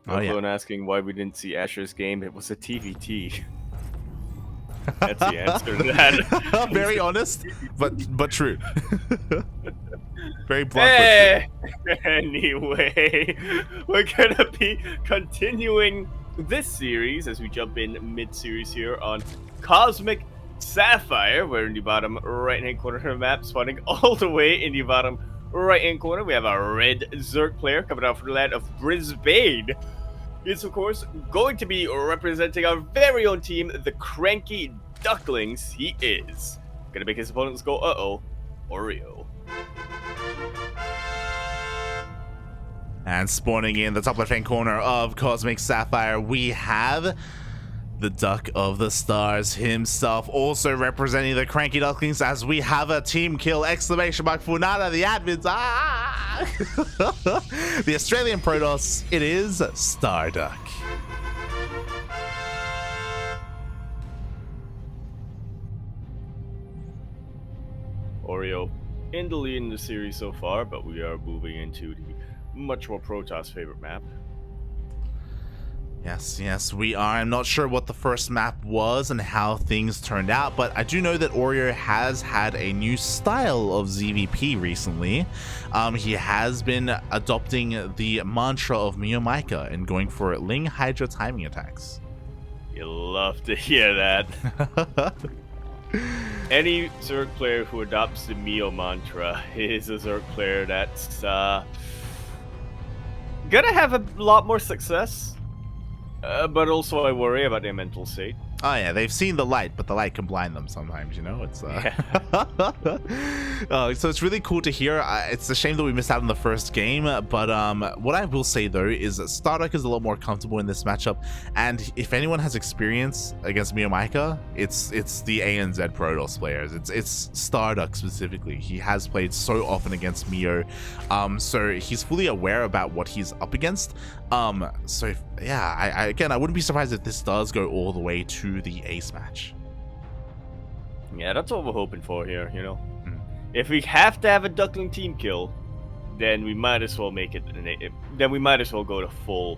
Oh, yeah. Everyone asking why we didn't see Asher's game. It was a TVT. That's the answer to that. Very honest, but true. Very blunt, Hey! Anyway, we're gonna be continuing this series as we jump in mid-series here on Cosmic Sapphire. We're in the bottom right-hand corner of the map, spawning all the way in the bottom right-hand corner. We have our red Zerg player coming out from the land of Brisbane. He's, of course, going to be representing our very own team, the CranKy Ducklings. He is gonna make his opponents go, uh-oh, Oreo. And spawning in the top left-hand corner of Cosmic Sapphire, we have the Duck of the Stars himself, also representing the CranKy Ducklings, as we have a team kill, exclamation mark, Funada, the admins, the Australian Protoss, it is StarDuck. Oreo in the lead in the series so far, but we are moving into the much more Protoss favorite map. Yes, we are. I'm not sure what the first map was and how things turned out, but I do know that Oreo has had a new style of ZVP recently. He has been adopting the mantra of Miyomaika and going for Ling Hydra timing attacks. You love to hear that. Any Zerg player who adopts the Mio mantra is a Zerg player that's gonna have a lot more success. But also I worry about their mental state. Oh yeah, they've seen the light, but the light can blind them sometimes, you know? It's so it's really cool to hear. It's a shame that we missed out on the first game, but what I will say though is that StarDuck is a lot more comfortable in this matchup, and if anyone has experience against Miyomaika, it's the ANZ Protoss players. It's StarDuck specifically. He has played so often against Mio, so he's fully aware about what he's up against. Yeah, I wouldn't be surprised if this does go all the way to the ace match. Yeah, that's what we're hoping for here, you know. If we have to have a Duckling team kill, then we might as well make it. Then we might as well go to full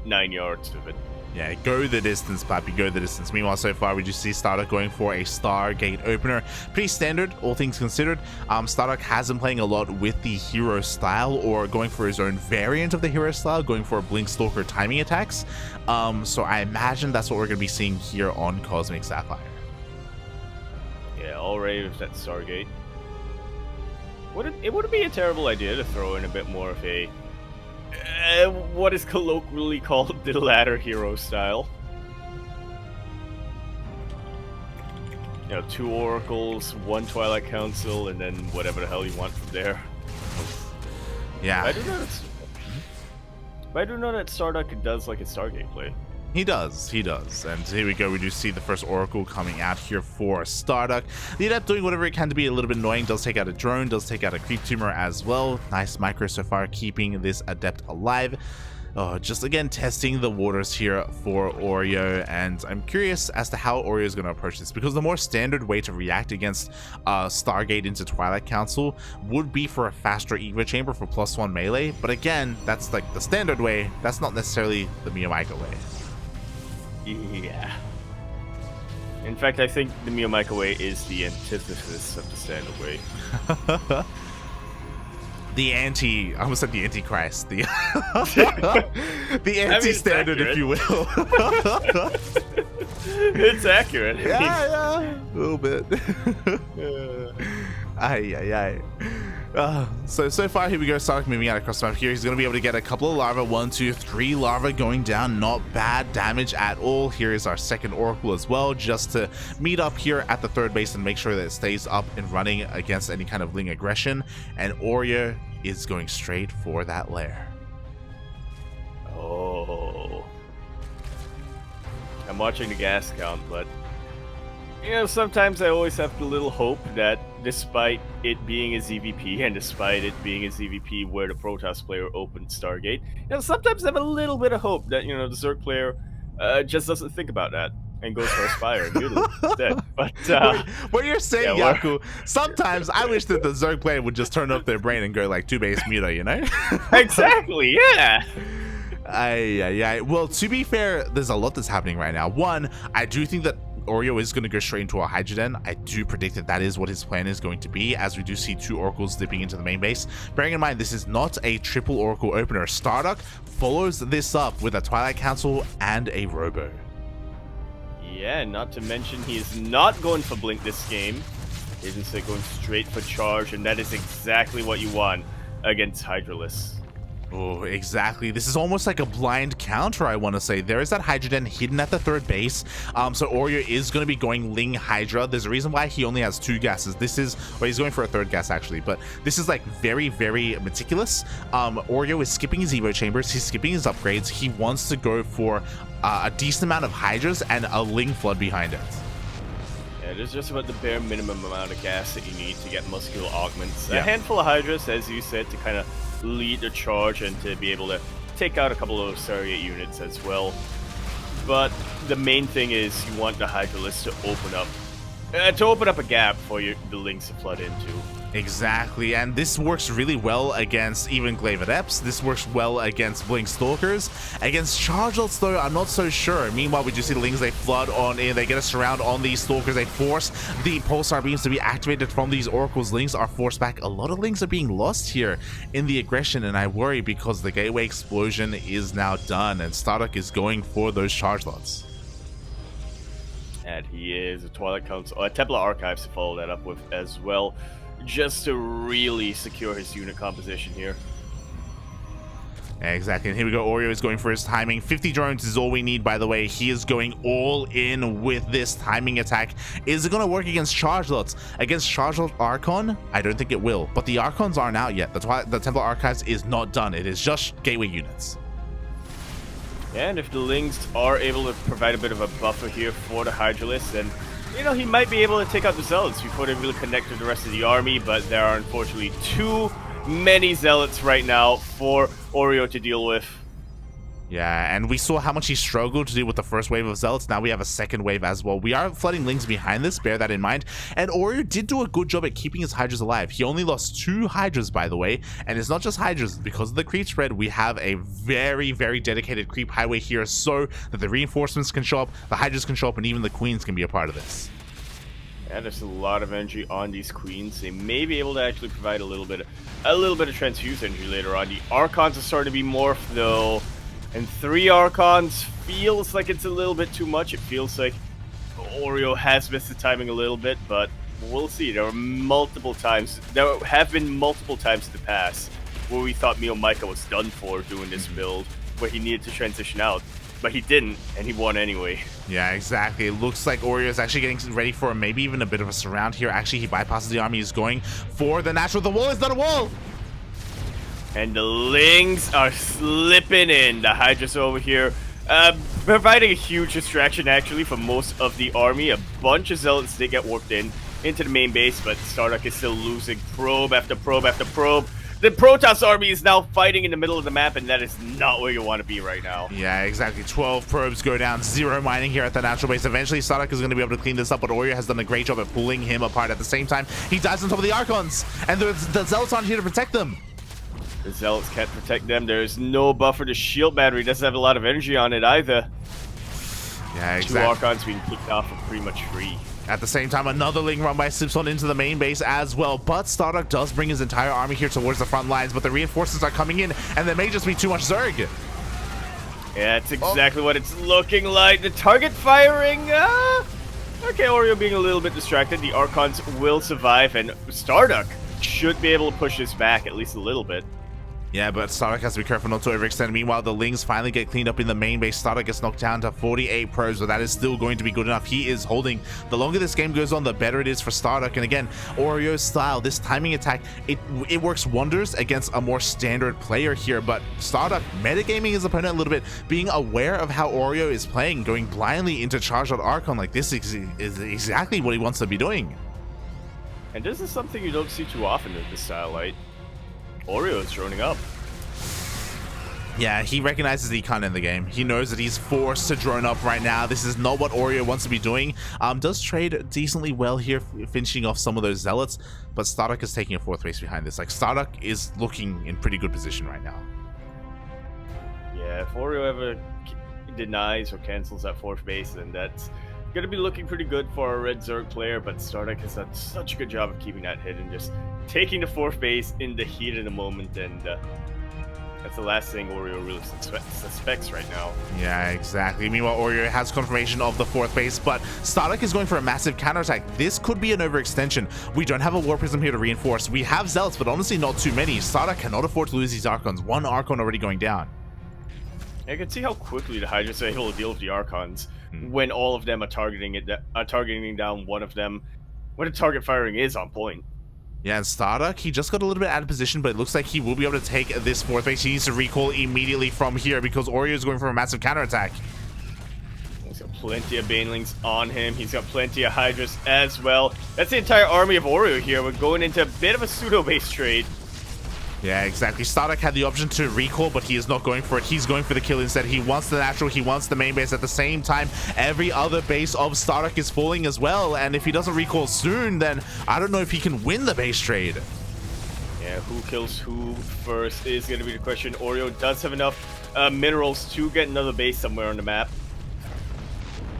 9 yards of it. Yeah, go the distance, Pappy, go the distance. Meanwhile, so far, we just see StarDuck going for a Stargate opener. Pretty standard, all things considered. StarDuck has been playing a lot with the hero style, or going for his own variant of the hero style, going for Blink Stalker timing attacks. So I imagine that's what we're going to be seeing here on Cosmic Sapphire. Yeah, already with that Stargate. It wouldn't be a terrible idea to throw in a bit more of a what is colloquially called the ladder hero style. You know, 2 oracles, 1 Twilight Council, and then whatever the hell you want from there. Yeah. I do know that StarDuck does like a Stargate play. He does. And here we go. We do see the first Oracle coming out here for StarDuck. The Adept doing whatever it can to be a little bit annoying. Does take out a drone, does take out a creep tumor as well. Nice micro so far, keeping this Adept alive. Just again testing the waters here for Oreo, and I'm curious as to how Oreo is going to approach this, because the more standard way to react against Stargate into Twilight Council would be for a faster Evo Chamber for +1 melee, but again, that's like the standard way. That's not necessarily the Miyomaika way. Yeah. In fact, I think the Miyomaika way is the antithesis of the standard way. I almost said the Antichrist. The anti-standard, if you will. It's accurate. Yeah, a little bit. Aye. So far, here we go. StarDuck moving out across the map here. He's going to be able to get a couple of larva. 1, 2, 3 larva going down. Not bad damage at all. Here is our second Oracle as well, just to meet up here at the third base and make sure that it stays up and running against any kind of Ling aggression. And Oreo is going straight for that lair. Oh. I'm watching the gas count, but you know, sometimes I always have the little hope that despite it being a ZVP and despite it being a ZVP where the Protoss player opened Stargate, you know, sometimes I have a little bit of hope that, you know, the Zerg player just doesn't think about that and goes for Aspire instead. But what you're saying, yeah, Yaku, sometimes I wish that the Zerg player would just turn off their brain and go like 2 base Muta, you know? Exactly, yeah. Well, to be fair, there's a lot that's happening right now. One, I do think that Oreo is going to go straight into a Hydra Den. I do predict that that is what his plan is going to be, as we do see 2 Oracles dipping into the main base. Bearing in mind, this is not a triple Oracle opener. StarDuck follows this up with a Twilight Council and a Robo. Yeah, not to mention he is not going for Blink this game. He's instead going straight for Charge, and that is exactly what you want against Hydralisk. Oh, exactly. This is almost like a blind counter, I want to say. There is that Hydra Den hidden at the 3rd base. So Oreo is going to be going Ling Hydra. There's a reason why he only has 2 gases. This is, well, he's going for a 3rd gas actually, but this is like very, very meticulous. Oreo is skipping his Evo chambers. He's skipping his upgrades. He wants to go for a decent amount of Hydras and a Ling flood behind it. Yeah, it is just about the bare minimum amount of gas that you need to get muscular augments. Yeah. A handful of Hydras, as you said, to kind of lead the charge and to be able to take out a couple of those Surrogate units as well. But the main thing is you want the Hydralisk to open up a gap for the Lings to flood into. Exactly, and this works really well against even Glaive Adepts. This works well against Blink Stalkers. Against Chargelots, though, I'm not so sure. Meanwhile, we do see the Lings, they flood on in, they get a surround on these Stalkers, they force the Pulsar Beams to be activated from these Oracles. Lings are forced back. A lot of Lings are being lost here in the aggression, and I worry because the Gateway Explosion is now done, and StarDuck is going for those Chargelots. And he is a Twilight Council, a Templar Archives to follow that up with as well, just to really secure his unit composition here. Exactly, and here we go. Oreo is going for his timing. 50 drones is all we need, by the way. He is going all in with this timing attack. Is it going to work against Chargelots? Against Chargelot Archon? I don't think it will, but the Archons aren't out yet. The Templar Archives is not done. It is just Gateway units. And if the Lings are able to provide a bit of a buffer here for the Hydralisk, then, you know, he might be able to take out the Zealots before they really connect to the rest of the army, but there are unfortunately too many Zealots right now for Oreo to deal with. Yeah, and we saw how much he struggled to deal with the first wave of Zealots. Now we have a second wave as well. We are flooding Lings behind this, bear that in mind. And Oreo did do a good job at keeping his Hydras alive. He only lost 2 Hydras, by the way. And it's not just Hydras. Because of the creep spread, we have a very, very dedicated creep highway here so that the reinforcements can show up, the Hydras can show up, and even the Queens can be a part of this. Yeah, there's a lot of energy on these Queens. They may be able to actually provide a little bit of transfuse energy later on. The Archons are starting to be morphed, though. And 3 Archons feels like it's a little bit too much. It feels like Oreo has missed the timing a little bit, but we'll see. There have been multiple times in the past where we thought Mio Micah was done for doing this build, where he needed to transition out. But he didn't, and he won anyway. Yeah, exactly. It looks like Oreo is actually getting ready for maybe even a bit of a surround here. Actually, he bypasses the army. He's going for the natural. The wall is not a wall! And the Lings are slipping in. The Hydras over here, providing a huge distraction, actually, for most of the army. A bunch of Zealots did get warped into the main base, but StarDuck is still losing probe after probe after probe. The Protoss army is now fighting in the middle of the map, and that is not where you want to be right now. Yeah, exactly. 12 probes go down, 0 mining here at the natural base. Eventually, StarDuck is going to be able to clean this up, but Oreo has done a great job at pulling him apart. At the same time, he dives on top of the Archons, and the Zealots aren't here to protect them. The Zealots can't protect them. There's no buffer. The shield battery doesn't have a lot of energy on it either. Yeah, exactly. 2 Archons being kicked off are pretty much free. At the same time, another Ling run by slips on into the main base as well. But StarDuck does bring his entire army here towards the front lines, but the reinforcements are coming in, and there may just be too much Zerg. Yeah, that's exactly what it's looking like. The target firing. Okay, Oreo being a little bit distracted. The Archons will survive, and StarDuck should be able to push this back at least a little bit. Yeah, but StarDuck has to be careful not to overextend. Meanwhile, the Lings finally get cleaned up in the main base. StarDuck gets knocked down to 48 probes, but that is still going to be good enough. He is holding. The longer this game goes on, the better it is for StarDuck. And again, Oreo's style, this timing attack, it works wonders against a more standard player here. But StarDuck metagaming his opponent a little bit, being aware of how Oreo is playing, going blindly into Chargelout Archon like this is exactly what he wants to be doing. And this is something you don't see too often in this style, right? Oreo is droning up. Yeah, he recognizes the econ in the game. He knows that he's forced to drone up right now. This is not what Oreo wants to be doing. Does trade decently well here, finishing off some of those Zealots, but StarDuck is taking a 4th base behind this. Like, StarDuck is looking in pretty good position right now. Yeah, Yeah, if Oreo ever denies or cancels that 4th base, then that's going to be looking pretty good for a Red Zerg player, but StarDuck has done such a good job of keeping that hidden, just taking the 4th base in the heat of the moment, and that's the last thing Oreo really suspects right now. Yeah, exactly. Meanwhile, Oreo has confirmation of the 4th base, but StarDuck is going for a massive counterattack. This could be an overextension. We don't have a War Prism here to reinforce. We have Zealots, but honestly not too many. StarDuck cannot afford to lose these Archons. One Archon already going down. I can see how quickly the Hydra's able to deal with the Archons when all of them are targeting down one of them when the target firing is on point. Yeah, and StarDuck, he just got a little bit out of position, but it looks like he will be able to take this 4th base. He needs to recall immediately from here because Oreo is going for a massive counterattack. He's got plenty of Banelings on him. He's got plenty of Hydras as well. That's the entire army of Oreo here. We're going into a bit of a pseudo-base trade. Yeah, exactly. StarDuck had the option to recall, but he is not going for it. He's going for the kill instead. He wants the natural. He wants the main base. At the same time, every other base of StarDuck is falling as well. And if he doesn't recall soon, then I don't know if he can win the base trade. Yeah, who kills who first is going to be the question. Oreo does have enough minerals to get another base somewhere on the map.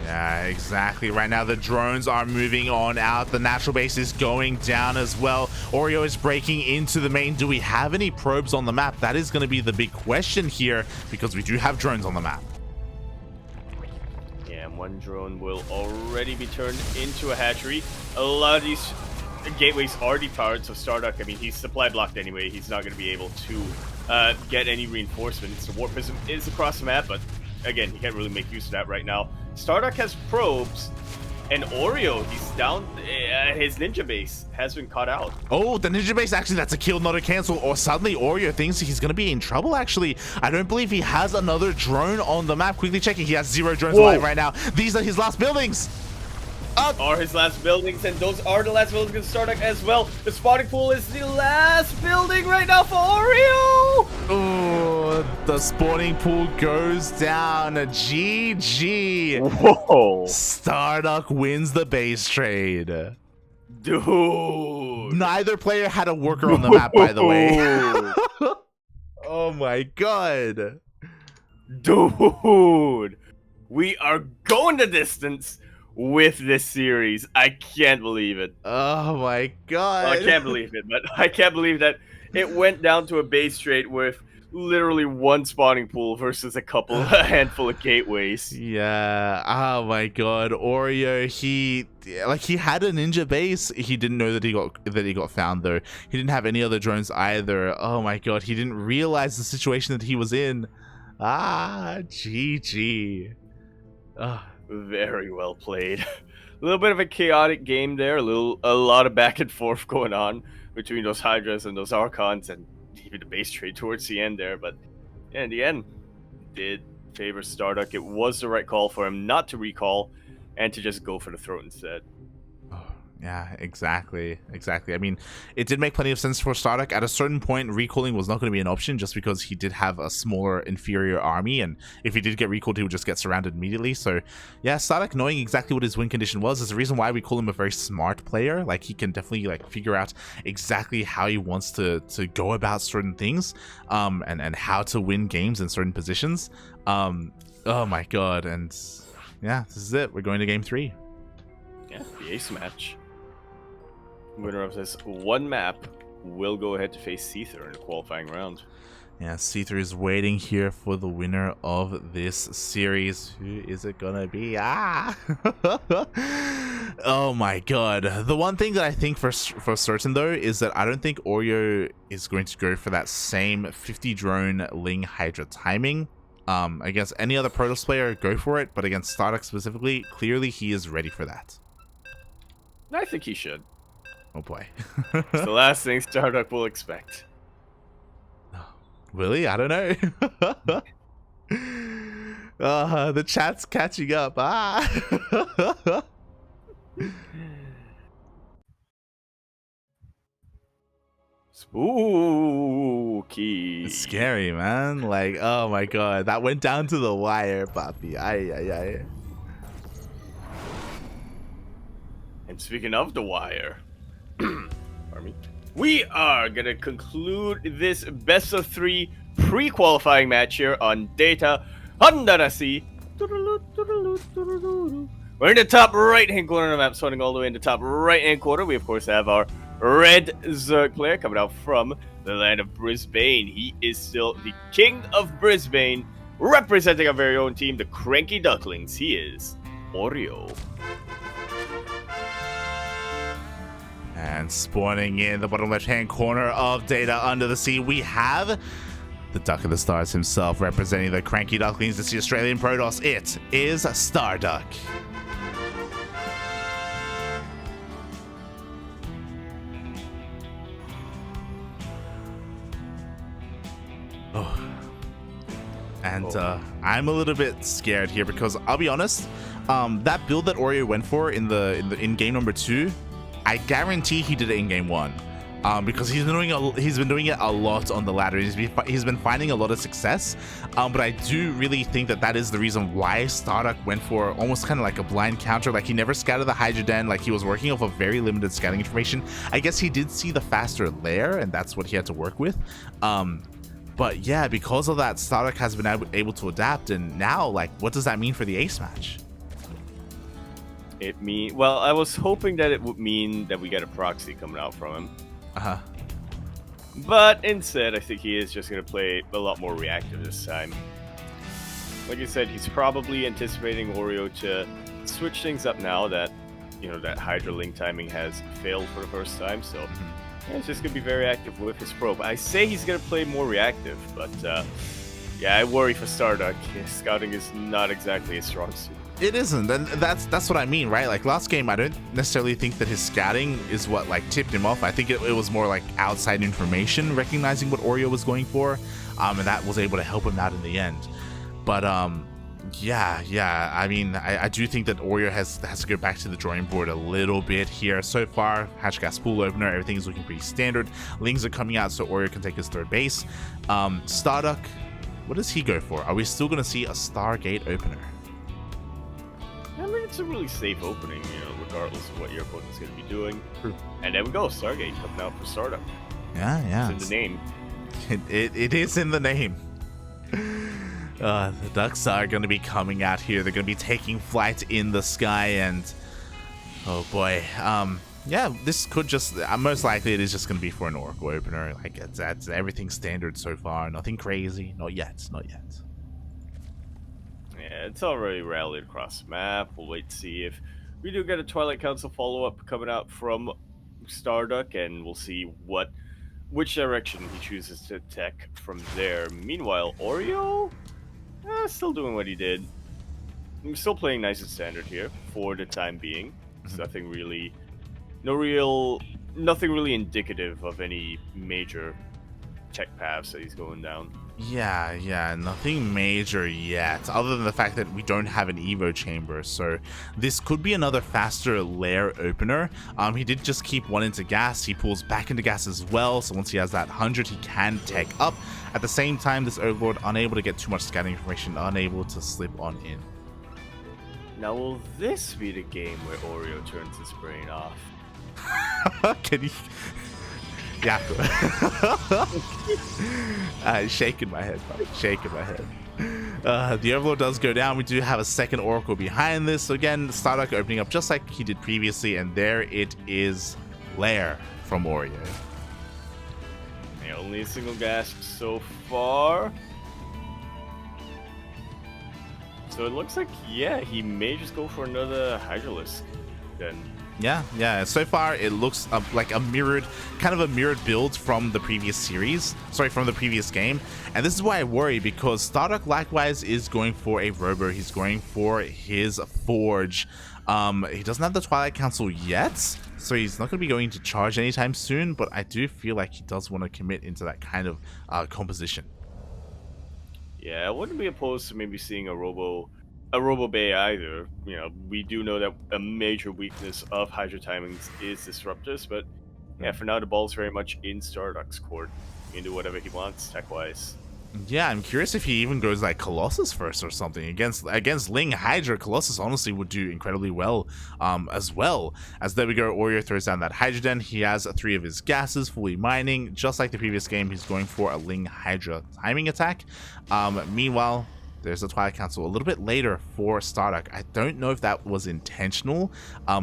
Yeah, exactly. Right now, the drones are moving on out. The natural base is going down as well. Oreo is breaking into the main. Do we have any probes on the map? That is going to be the big question here because we do have drones on the map. Yeah, and one drone will already be turned into a hatchery. A lot of these gateways are depowered, so StarDuck, I mean, he's supply blocked anyway. He's not going to be able to get any reinforcements. The Warp Prism is across the map, but again, he can't really make use of that right now. StarDuck has probes, and Oreo, he's down. His ninja base has been caught out. Oh, the ninja base, actually, that's a kill, not a cancel. Or suddenly Oreo thinks he's going to be in trouble, actually. I don't believe he has another drone on the map. Quickly checking. He has 0 drones alive right now. These are his last buildings. Are his last buildings, and those are the last buildings of StarDuck as well. The spawning pool is the last building right now for Oreo. Oh, the spawning pool goes down. GG. Whoa. StarDuck wins the base trade. Dude. Neither player had a worker on the map, by the way. Oh my god. Dude. We are going the distance with this series. I can't believe it. Oh my god. Well, I can't believe it, but I can't believe that it went down to a base trade with literally one spawning pool versus a handful of gateways. Yeah. Oh my god. Oreo, he had a ninja base. He didn't know that he got found though. He didn't have any other drones either. Oh my god. He didn't realize the situation that he was in. GG. Very well played. A little bit of a chaotic game there. A lot of back and forth going on between those Hydras and those Archons, and even the base trade towards the end there. But yeah, in the end, did favor StarDuck. It was the right call for him not to recall and to just go for the throat instead. Yeah, exactly. I mean, it did make plenty of sense for StarDuck. At a certain point, recalling was not going to be an option just because he did have a smaller, inferior army, and if he did get recalled, he would just get surrounded immediately. So, yeah, StarDuck knowing exactly what his win condition was is the reason why we call him a very smart player. Like, he can definitely, figure out exactly how he wants to go about certain things, and how to win games in certain positions. Oh my god, and yeah, this is it. We're going to game 3. Yeah, the ace match. Winner of this one map will go ahead to face C3 in the qualifying round. Yeah, C3 is waiting here for the winner of this series. Who is it gonna be? Oh my god. The one thing that I think for certain though is that I don't think Oreo is going to go for that same 50 drone Ling Hydra timing. Against any other Protoss player, go for it, but against StarDuck specifically, clearly he is ready for that. I think he should. Oh boy. It's the last thing StarDuck will expect. Will he? I don't know. The chat's catching up. Spooky. It's scary, man. Like, oh my god. That went down to the wire, papi. Ay. And speaking of the wire, pardon me, we are gonna conclude this best of 3 pre-qualifying match here on Data Hondarasi. We're in the top right-hand corner of the map, starting all the way in the top right-hand corner. We, of course, have our red Zerg player coming out from the land of Brisbane. He is still the king of Brisbane, representing our very own team, the CranKy Ducklings. He is Oreo. And spawning in the bottom left-hand corner of Data Under the Sea, we have the Duck of the Stars himself, representing the CranKy Ducklings. It's the Australian Protoss. It is StarDuck. And I'm a little bit scared here because I'll be honest, that build that Oreo went for in game number 2, I guarantee he did it in game 1, because he's been doing it a lot on the ladder. He's been finding a lot of success, but I do really think that is the reason why StarDuck went for almost kind of like a blind counter. Like, he never scattered the Hydra Den. Like, he was working off of very limited scouting information. I guess he did see the faster lair, and that's what he had to work with. But yeah, because of that, StarDuck has been able to adapt, and now, like, what does that mean for the ace match? Well, I was hoping that it would mean that we get a proxy coming out from him. But instead, I think he is just going to play a lot more reactive this time. Like I said, he's probably anticipating Oreo to switch things up now that, that Hydra Link timing has failed for the first time, so... Yeah, it's just going to be very active with his probe. I say he's going to play more reactive, but yeah, I worry for StarDuck. His scouting is not exactly a strong suit. It isn't, and that's what I mean, right? Like, last game, I don't necessarily think that his scouting is what, like, tipped him off. I think it was more like outside information, recognizing what Oreo was going for, and that was able to help him out in the end. But yeah, I mean, I do think that Oreo has to go back to the drawing board a little bit here. So far, Hatchgas pool opener, everything is looking pretty standard. Lings are coming out so Oreo can take his third base. StarDuck, what does he go for? Are we still going to see a Stargate opener? I mean, it's a really safe opening, regardless of what your opponent's going to be doing. True. And there we go, Stargate coming out for StarDuck. Yeah. It's in the name. It is in the name. The Ducks are going to be coming out here. They're going to be taking flight in the sky, and oh boy, yeah, this could just most likely it is just going to be for an Oracle opener. Like, that's everything standard so far. Nothing crazy. Not yet. Yeah, it's already rallied across the map. We'll wait to see if we do get a Twilight Council follow-up coming out from StarDuck, and we'll see which direction he chooses to attack from there. Meanwhile, Oreo, still doing what he did. I'm still playing nice and standard here for the time being. It's nothing really indicative of any major tech paths that he's going down. Yeah, nothing major yet, other than the fact that we don't have an Evo chamber, so this could be another faster lair opener. He did just keep one into gas. He pulls back into gas as well, so once he has that 100, he can tech up. At the same time, this Overlord unable to get too much scouting information, unable to slip on in. Now, will this be the game where Oreo turns his brain off? Can you... Yeah. Shaking my head, buddy. Shaking my head. The Overlord does go down. We do have a second Oracle behind this. So again, StarDuck opening up just like he did previously, and there it is, Lair from Oreo. Yeah, only a single gas so far. So it looks like, yeah, he may just go for another Hydralisk then. Yeah. So far, it looks like a mirrored build from the previous series. Sorry, from the previous game. And this is why I worry, because StarDuck likewise is going for a Robo. He's going for his Forge. He doesn't have the Twilight Council yet, so he's not going to be going to charge anytime soon. But I do feel like he does want to commit into that kind of composition. Yeah, I wouldn't be opposed to maybe seeing a Robo Bay either. We do know that a major weakness of Hydra timings is Disruptors, but yeah, for now the ball's very much in StarDuck's court. He can do whatever he wants tech-wise. Yeah, I'm curious if he even goes like Colossus first or something. Against Ling Hydra, Colossus honestly would do incredibly well as well. As there we go, Oreo throws down that Hydrogen. He has 3 of his gases fully mining. Just like the previous game, he's going for a Ling Hydra timing attack. Meanwhile, there's a Twilight Council a little bit later for StarDuck. I don't know if that was intentional.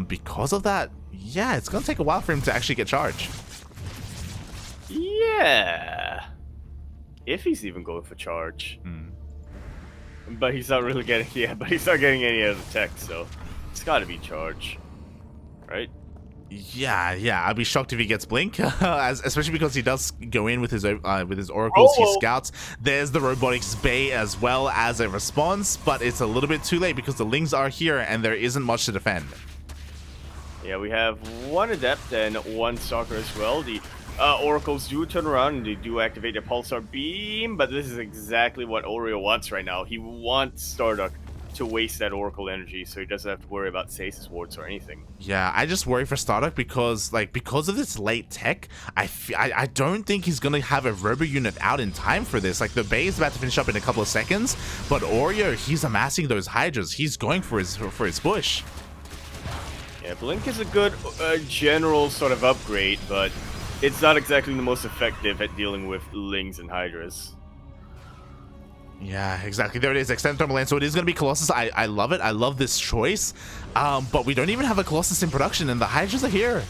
Because of that, yeah, it's going to take a while for him to actually get charged. Yeah. If he's even going for charge. But he's not really getting, but he's not getting any other tech, so it's gotta be charge. Right? Yeah, I'd be shocked if he gets Blink, especially because he does go in with his oracles. He scouts. There's the robotics bay as well as a response, but it's a little bit too late because the Lings are here and there isn't much to defend. Yeah, we have 1 adept and 1 stalker as well. The oracles do turn around and they do activate the pulsar beam, but this is exactly what Oreo wants right now. He wants StarDuck to waste that oracle energy so he doesn't have to worry about stasis wards or anything. Yeah, I just worry for StarDuck because of this late tech, I don't think he's gonna have a robo unit out in time for this. Like, the bay is about to finish up in a couple of seconds, but Oreo, he's amassing those hydras. He's going for his push. Yeah, Blink is a good general sort of upgrade, but it's not exactly the most effective at dealing with Lings and Hydras. Yeah, exactly. There it is, extended thermal lane. So it is going to be Colossus. I love it. I love this choice. But we don't even have a Colossus in production, and the Hydras are here.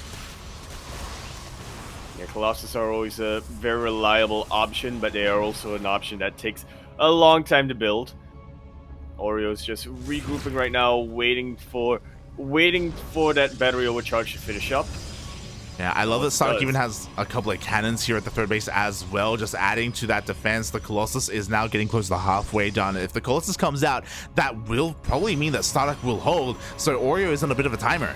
Yeah, Colossus are always a very reliable option, but they are also an option that takes a long time to build. Oreo's just regrouping right now, waiting for that battery overcharge to finish up. Yeah, I love that StarDuck even has a couple of cannons here at the third base as well, just adding to that defense. The Colossus is now getting close to halfway done. If the Colossus comes out, that will probably mean that StarDuck will hold, so Oreo is on a bit of a timer.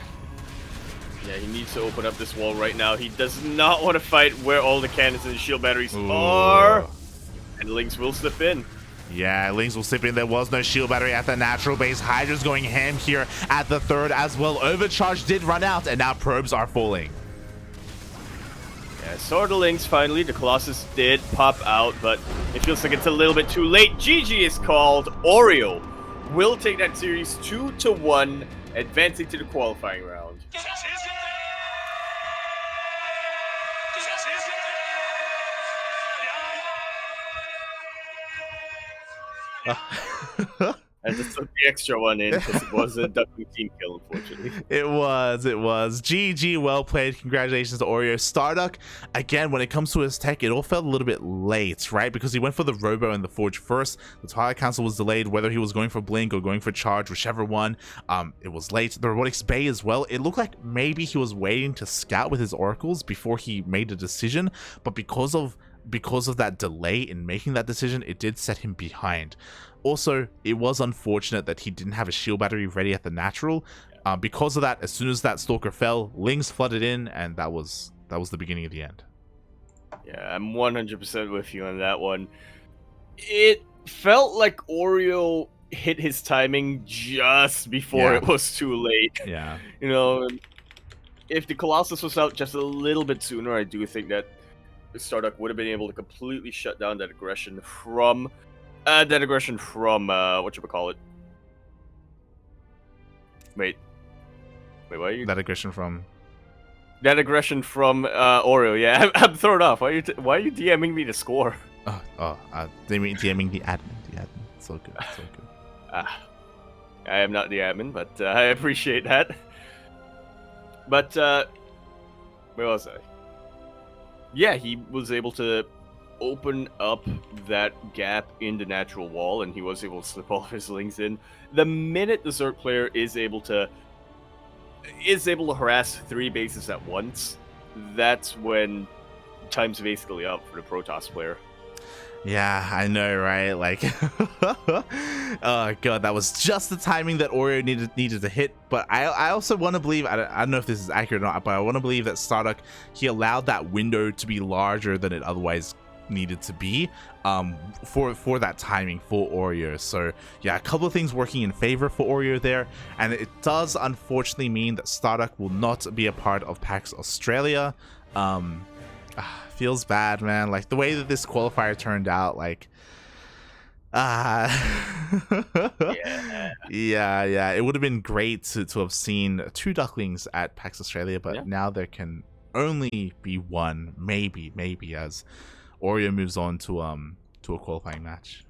Yeah, he needs to open up this wall right now. He does not want to fight where all the cannons and the shield batteries are. And Lings will slip in. Yeah, Lings will slip in. There was no shield battery at the natural base. Hydra's going ham here at the third as well. Overcharge did run out, and now probes are falling. Yeah, so the Lings finally. The Colossus did pop out, but it feels like it's a little bit too late. GG is called. Oreo will take that series 2-1, advancing to the qualifying round. I just took the extra one in because it was a Duckling team kill, unfortunately. It was. GG, well played. Congratulations to Oreo. StarDuck, again, when it comes to his tech, it all felt a little bit late, right? Because he went for the Robo and the Forge first. The Twilight Council was delayed, whether he was going for Blink or going for Charge, whichever one. It was late. The Robotics Bay as well. It looked like maybe he was waiting to scout with his Oracles before he made a decision, but because of that delay in making that decision, it did set him behind. Also, it was unfortunate that he didn't have a shield battery ready at the natural. Because of that, as soon as that Stalker fell, Lings flooded in, and that was the beginning of the end. Yeah, I'm 100% with you on that one. It felt like Oreo hit his timing just before it was too late. Yeah. You know, if the Colossus was out just a little bit sooner, I do think that StarDuck would have been able to completely shut down that aggression from whatchamacallit. Wait, what are you? That aggression from Oreo. Yeah, I'm thrown off. Why are you DMing me the score? DMing the admin. So good. I am not the admin, but I appreciate that. But where was I? Yeah, he was able to open up that gap in the natural wall, and he was able to slip all of his Lings in. The minute the Zerg player is able to harass 3 bases at once, that's when time's basically up for the Protoss player. Yeah, I know, right? Like, oh god, that was just the timing that Oreo needed to hit. But I also want to believe, I don't know if this is accurate or not, but I want to believe that StarDuck, he allowed that window to be larger than it otherwise needed to be for that timing for Oreo. So yeah, a couple of things working in favor for Oreo there, and it does unfortunately mean that StarDuck will not be a part of PAX Australia. feels bad, man. Like the way that this qualifier turned out, like Yeah. yeah. It would have been great to have seen 2 Ducklings at PAX Australia, but Yeah. now there can only be one, maybe, as Oreo moves on to a qualifying match.